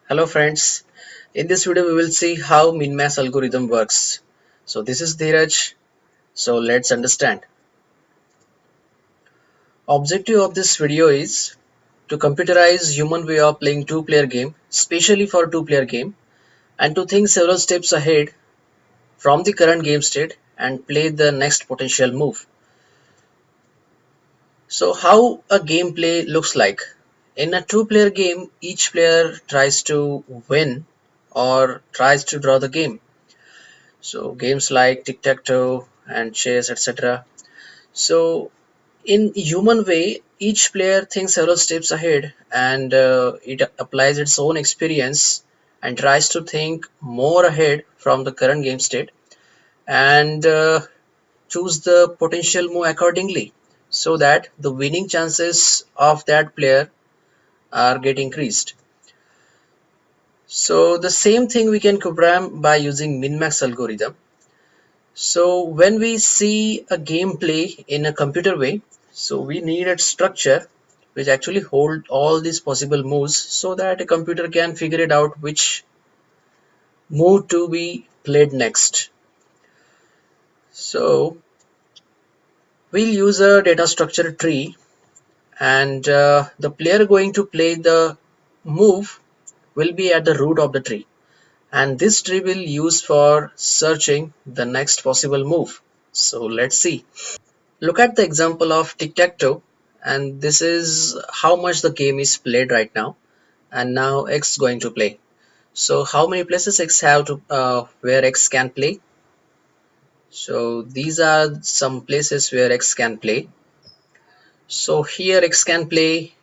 Hello friends, in this video we will see how MinMax algorithm works. So this is Dheeraj, so let's understand. Objective of this video is to computerize human way of playing two-player game, especially for two-player game, and to think several steps ahead from the current game state and play the next potential move. So how a gameplay looks like. In a two-player game, each player tries to win or tries to draw the game. So games like tic-tac-toe and chess, etc. So in human way, each player thinks several steps ahead and it applies its own experience and tries to think more ahead from the current game state and choose the potential move accordingly so that the winning chances of that player are get increased. So the same thing we can program by using MinMax algorithm. So when we see a gameplay in a computer way, so we need a structure which actually hold all these possible moves so that a computer can figure it out which move to be played next. So we'll use a data structure tree and the player going to play the move will be at the root of the tree, and this tree will use for searching the next possible move. So let's see. Look at the example of tic-tac-toe, and this is how much the game is played right now, and now X is going to play. So how many places X have to where X can play? So these are some places where X can play. So here X can play,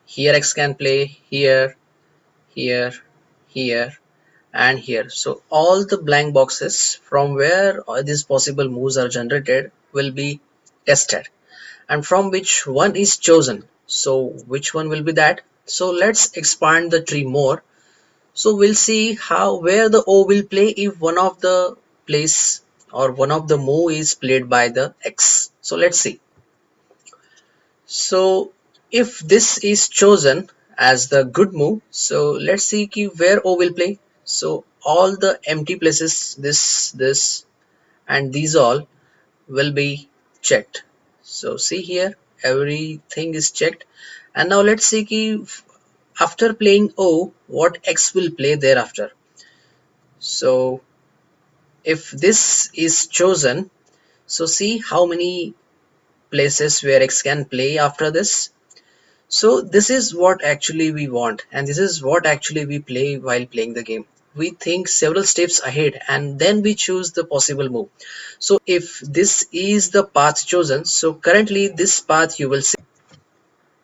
here X can play, here, here, here, and here. So all the blank boxes from where all these possible moves are generated will be tested, and from which one is chosen. So which one will be that? So let's expand the tree more. So we'll see how where the O will play if one of the place or one of the move is played by the X. So let's see. So if this is chosen as the good move, so let's see where O will play. So all the empty places, this and these all will be checked. So see here, everything is checked, and now let's see if after playing O what X will play thereafter. So if this is chosen, so see how many places where X can play after this. So this is what actually we want, and this is what actually we play while playing the game. We think several steps ahead and then we choose the possible move. So if this is the path chosen, so currently this path you will see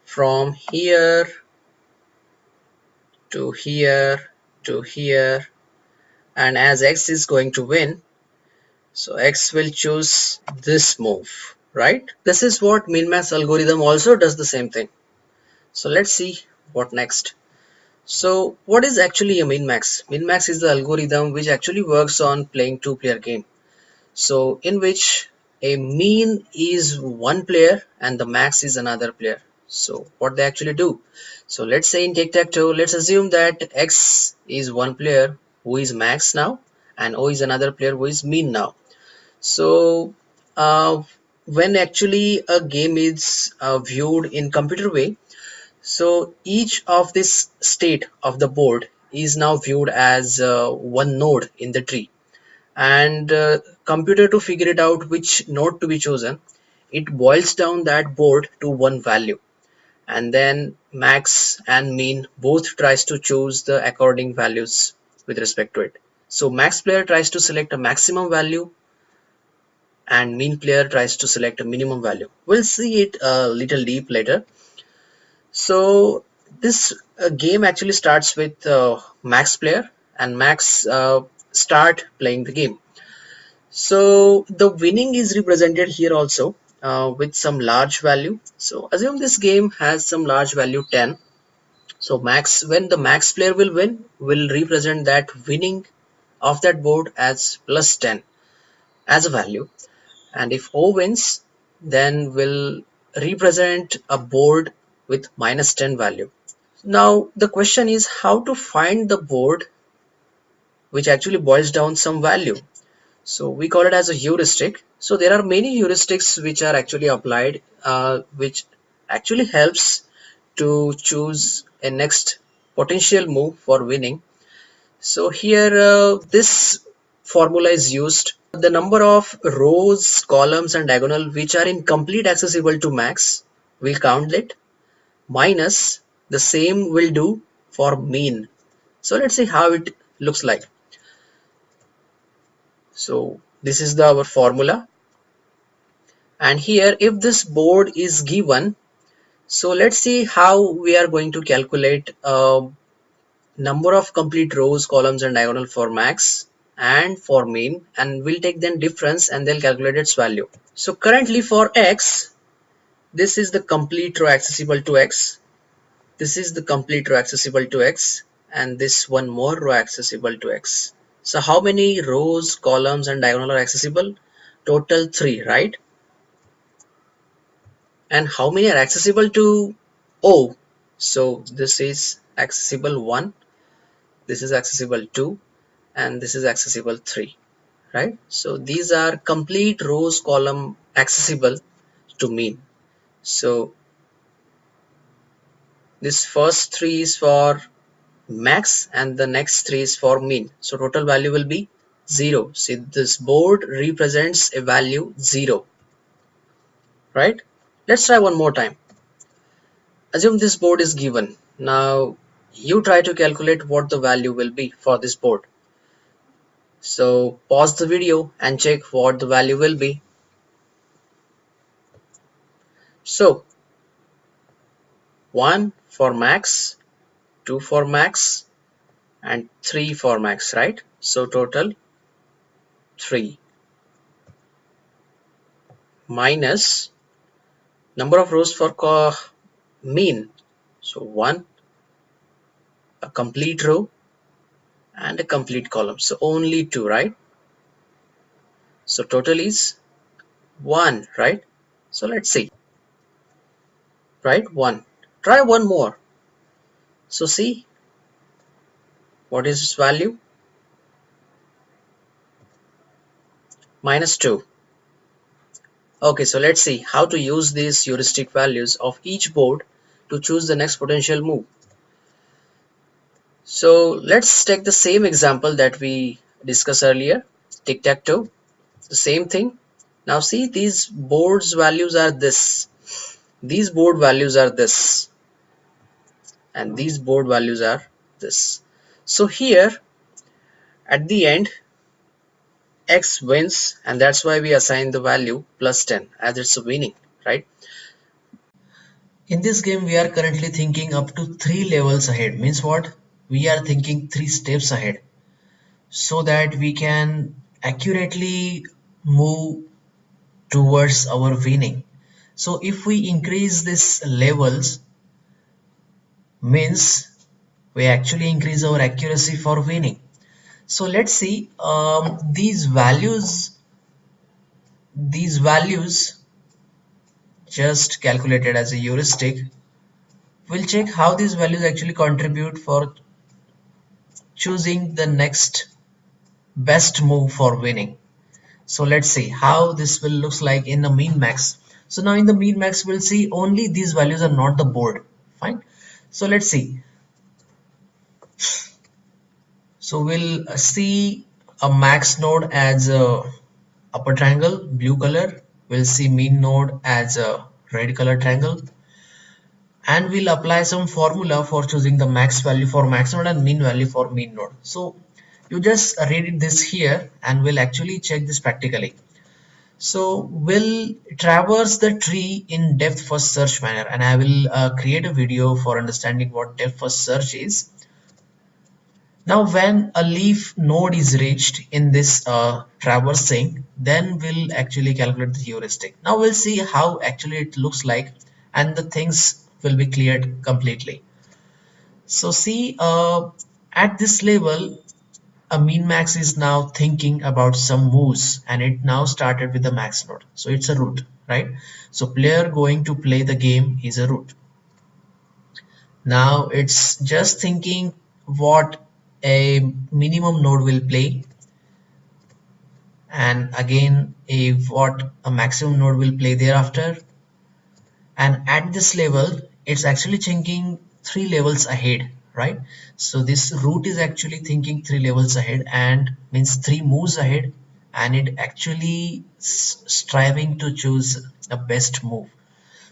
from here to here to here, and as X is going to win, so X will choose this move, right? This is what MinMax algorithm also does the same thing. So let's see what next. So what is actually a MinMax? MinMax is the algorithm which actually works on playing two-player game. So in which a mean is one player and the max is another player. So what they actually do? So let's say in tic-tac-toe, let's assume that X is one player who is max now and O is another player who is mean now. So when actually a game is viewed in computer way, so each of this state of the board is now viewed as one node in the tree, and computer to figure it out which node to be chosen, it boils down that board to one value, and then max and mean both tries to choose the according values with respect to it. So max player tries to select a maximum value and mean player tries to select a minimum value. We'll see it a little deep later. So this game actually starts with max player, and max start playing the game. So the winning is represented here also with some large value. So assume this game has some large value 10. So max, when the max player will win, will represent that winning of that board as plus 10 as a value, and if O wins, then will represent a board with minus 10 value. Now the question is how to find the board which actually boils down some value. So we call it as a heuristic. So there are many heuristics which are actually applied, which actually helps to choose a next potential move for winning. So here this formula is used. The number of rows, columns and diagonal which are in complete accessible to max, we'll count it, minus the same will do for mean. So let's see how it looks like. So this is our formula, and here if this board is given, so let's see how we are going to calculate number of complete rows, columns and diagonal for max and for mean, and we'll take then difference and they'll calculate its value. So currently for x, this is the complete row accessible to x, this is the complete row accessible to x, and this one more row accessible to x. So how many rows, columns and diagonal are accessible? Total 3, right? And how many are accessible to O? So this is accessible 1, this is accessible 2, and this is accessible 3, right? So these are complete rows column accessible to mean. So this first 3 is for max and the next 3 is for mean. So total value will be 0. See, this board represents a value 0, right? Let's try one more time. Assume this board is given. Now you try to calculate what the value will be for this board. So pause the video and check what the value will be. So 1 for max, 2 for max and 3 for max, right? So total 3 minus number of rows for mean. So 1, a complete row and a complete column. So only 2, right? So total is 1, right? So let's see, right? 1. Try one more. So see what is its value? Minus 2. Okay, so let's see how to use these heuristic values of each board to choose the next potential move. So let's take the same example that we discussed earlier, tic-tac-toe, the same thing. Now see, these boards values are this, these board values are this, and these board values are this. So here at the end x wins, and that's why we assign the value plus 10 as it's a winning, right? In this game we are currently thinking up to 3 levels ahead. Means what? We are thinking 3 steps ahead so that we can accurately move towards our winning. So if we increase this levels, means we actually increase our accuracy for winning. So let's see, these values just calculated as a heuristic. We'll check how these values actually contribute for choosing the next best move for winning. So let's see how this will looks like in the MinMax. So now in the MinMax we'll see only these values are not the board. Fine. So let's see. So we'll see a max node as a upper triangle, blue color. We'll see mean node as a red color triangle. And we'll apply some formula for choosing the max value for max node and mean value for mean node. So you just read this here and we'll actually check this practically. So we'll traverse the tree in depth first search manner, and I will create a video for understanding what depth first search is. Now when a leaf node is reached in this traversing, then we'll actually calculate the heuristic. Now we'll see how actually it looks like and the things will be cleared completely. So see, at this level a MinMax is now thinking about some moves and it now started with the max node. So it's a root, right? So player going to play the game is a root. Now it's just thinking what a minimum node will play, and again what a maximum node will play thereafter. And at this level it's actually thinking 3 levels ahead, right? So this root is actually thinking 3 levels ahead, and means 3 moves ahead, and it actually striving to choose a best move.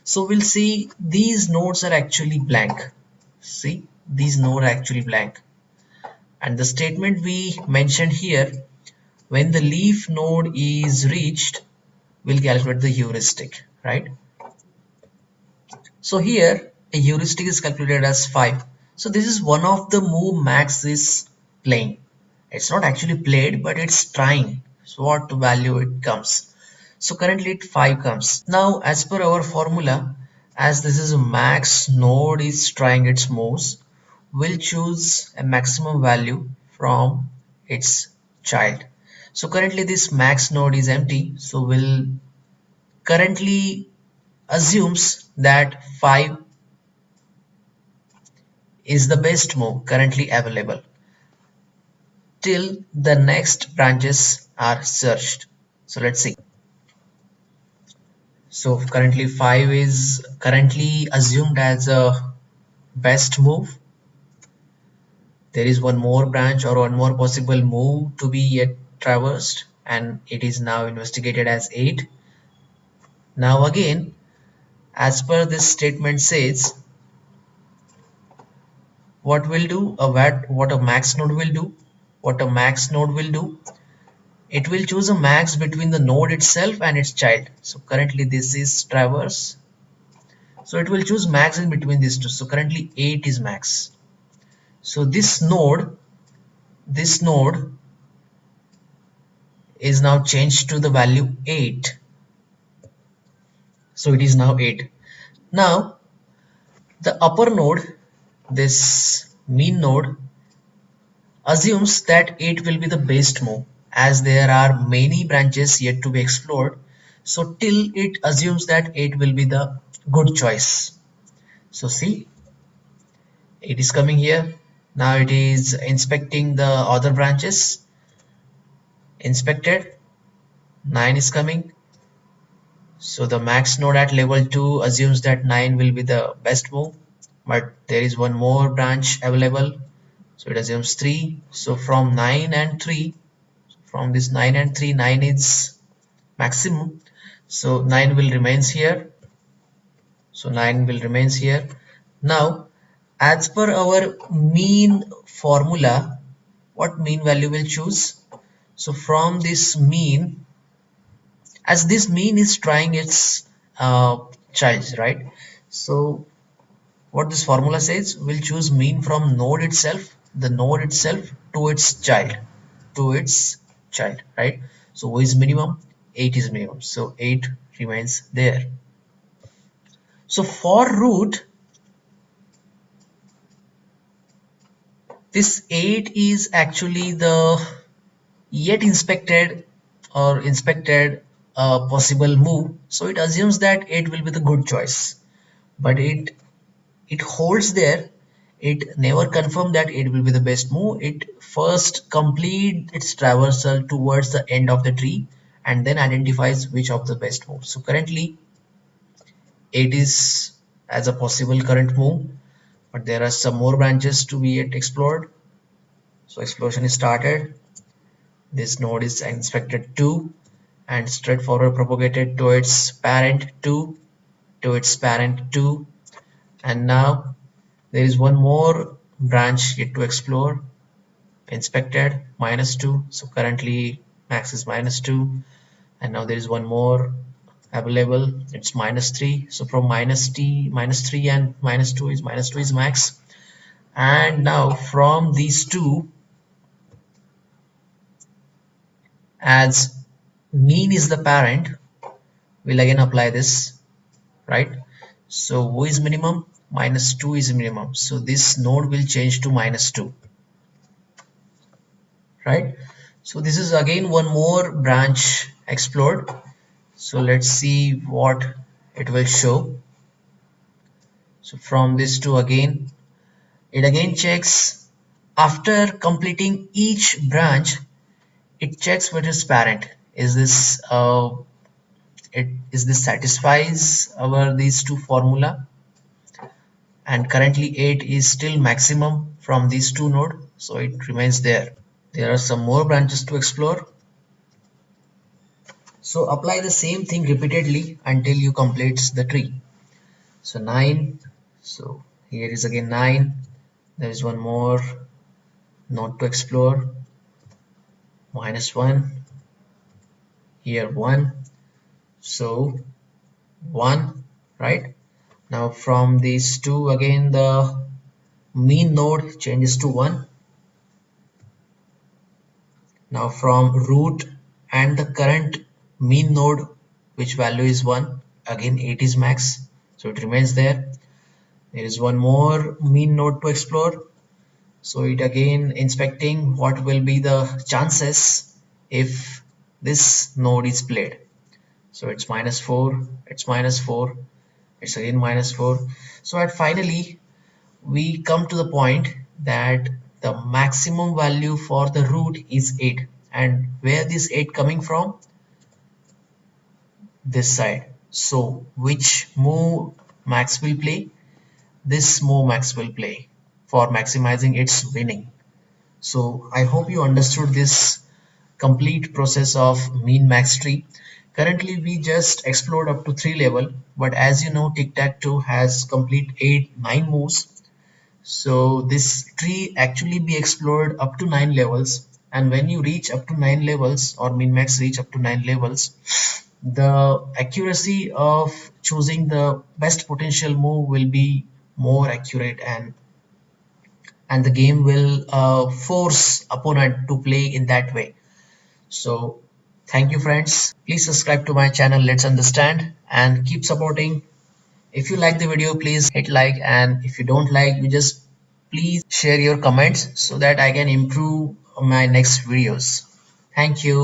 So we'll see these nodes are actually blank. See, these nodes are actually blank, and the statement we mentioned here, when the leaf node is reached, we'll calculate the heuristic, right? So here a heuristic is calculated as 5. So this is one of the move Max is playing. It's not actually played, but it's trying. So what value it comes. So currently it 5 comes. Now as per our formula, as this is a max node is trying its moves, we'll choose a maximum value from its child. So currently this max node is empty. So we'll currently assumes that 5 is the best move currently available till the next branches are searched. So let's see. So currently 5 is currently assumed as a best move. There is one more branch or one more possible move to be yet traversed, and it is now investigated as 8. Now again, as per this statement says, what will do what a max node will do, what a max node will do, it will choose a max between the node itself and its child. So currently this is traverse, so it will choose max in between these two. So currently 8 is max. So this node is now changed to the value 8. So it is now 8. Now the upper node, this mean node, assumes that 8 will be the best move, as there are many branches yet to be explored. So till it assumes that 8 will be the good choice. So see, it is coming here. Now it is inspecting the other branches. Inspected, 9 is coming. So the max node at level 2 assumes that 9 will be the best move, but there is one more branch available. So it assumes 3. So from 9 and 3, from this 9 and 3, 9 is maximum. So 9 will remains here. So 9 will remains here. Now as per our mean formula, what mean value will choose? So from this mean, as this mean is trying its child, right? So what this formula says, we'll choose mean from node itself, the node itself to its child, to its child, right? So who is minimum? 8 is minimum, so 8 remains there. So for root, this 8 is actually the yet inspected or inspected possible move. So it assumes that 8 will be the good choice, but it holds there. It never confirmed that it will be the best move. It first complete its traversal towards the end of the tree and then identifies which of the best moves. So currently 8 is as a possible current move, but there are some more branches to be yet explored. So exploration is started. This node is inspected 2 and straightforward propagated to its parent 2, to its parent 2, and now there is one more branch yet to explore. Inspected -2, so currently max is -2, and now there is one more available, it's -3. So from -3 and -2 is max. And now from these two, as mean is the parent, we'll again apply this, right? So who is minimum? -2 is minimum, so this node will change to -2, right? So this is again one more branch explored. So let's see what it will show. So from this to again It again checks after completing each branch. It checks with its parent. Is this satisfies our these two formula? And currently 8 is still maximum from these two node, so it remains there. There are some more branches to explore. So apply the same thing repeatedly until you complete the tree. So 9, so here is again 9. There is one more node to explore. -1, here 1, so 1, right? Now from these two again the mean node changes to 1. Now from root and the current mean node, which value is 1, again 8 is max, so it remains there. There is one more mean node to explore, so it again inspecting what will be the chances if this node is played. So it's -4, it's -4, it's again -4. So at finally we come to the point that the maximum value for the root is 8, and where this 8 coming from? This side. So which move max will play? This move max will play for maximizing its winning. So I hope you understood this complete process of min max tree. Currently we just explored up to 3 level, but as you know tic-tac-toe has complete 8-9 moves. So this tree actually be explored up to 9 levels, and when you reach up to 9 levels or min-max reach up to 9 levels, the accuracy of choosing the best potential move will be more accurate, and the game will force opponent to play in that way. So thank you friends. Please subscribe to my channel Let's Understand and keep supporting. If you like the video, please hit like, and if you don't like, you just please share your comments so that I can improve my next videos. Thank you.